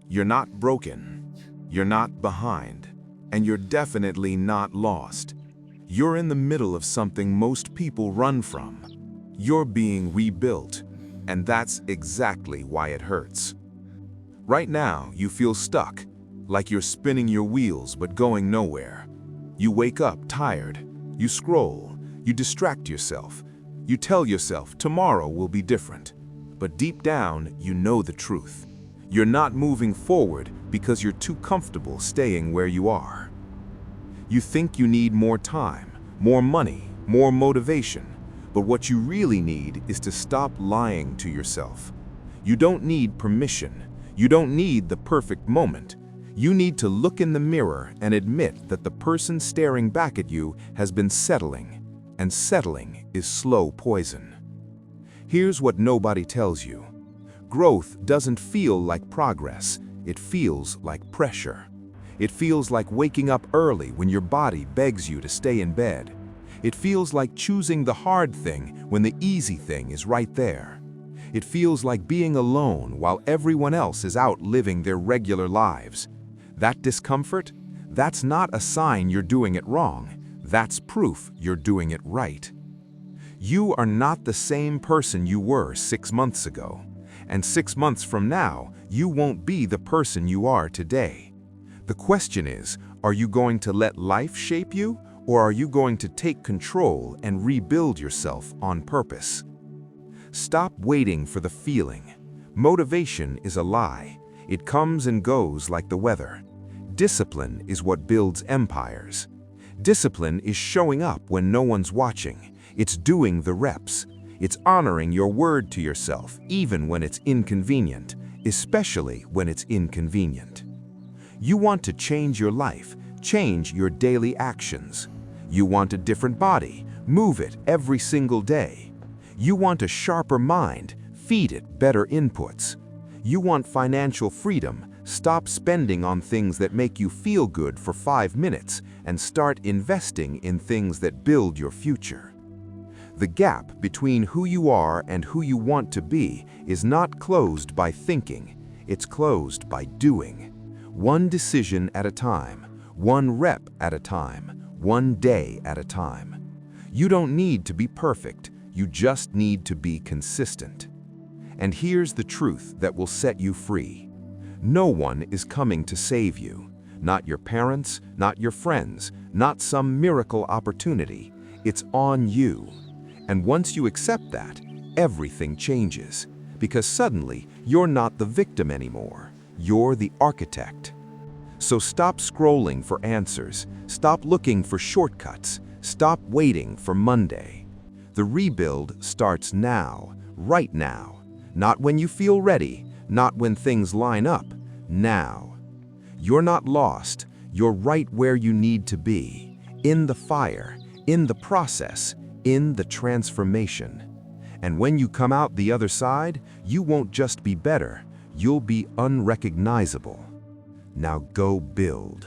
You're not broken, you're not behind, and you're definitely not lost. You're in the middle of something most people run from. You're being rebuilt, and that's exactly why it hurts. Right now, you feel stuck, like you're spinning your wheels but going nowhere. You wake up tired, you scroll, you distract yourself, you tell yourself tomorrow will be different. But deep down, you know the truth. You're not moving forward because you're too comfortable staying where you are. You think you need more time, more money, more motivation, but what you really need is to stop lying to yourself. You don't need permission. You don't need the perfect moment. You need to look in the mirror and admit that the person staring back at you has been settling, and settling is slow poison. Here's what nobody tells you. Growth doesn't feel like progress, it feels like pressure. It feels like waking up early when your body begs you to stay in bed. It feels like choosing the hard thing when the easy thing is right there. It feels like being alone while everyone else is out living their regular lives. That discomfort, that's not a sign you're doing it wrong. That's proof you're doing it right. You are not the same person you were 6 months ago. And 6 months from now, you won't be the person you are today. The question is, are you going to let life shape you, or are you going to take control and rebuild yourself on purpose? Stop waiting for the feeling. Motivation is a lie. It comes and goes like the weather. Discipline is what builds empires. Discipline is showing up when no one's watching. It's doing the reps. It's honoring your word to yourself, even when it's inconvenient, especially when it's inconvenient. You want to change your life, change your daily actions. You want a different body, move it every single day. You want a sharper mind, feed it better inputs. You want financial freedom, stop spending on things that make you feel good for 5 minutes and start investing in things that build your future. The gap between who you are and who you want to be is not closed by thinking, it's closed by doing. One decision at a time, one rep at a time, one day at a time. You don't need to be perfect, you just need to be consistent. And here's the truth that will set you free. No one is coming to save you. Not your parents, not your friends, not some miracle opportunity. It's on you. And once you accept that, everything changes. Because suddenly, you're not the victim anymore. You're the architect. So stop scrolling for answers. Stop looking for shortcuts. Stop waiting for Monday. The rebuild starts now, right now. Not when you feel ready, not when things line up. Now. You're not lost. You're right where you need to be. In the fire, in the process, in the transformation. And when you come out the other side, you won't just be better, you'll be unrecognizable. Now go build.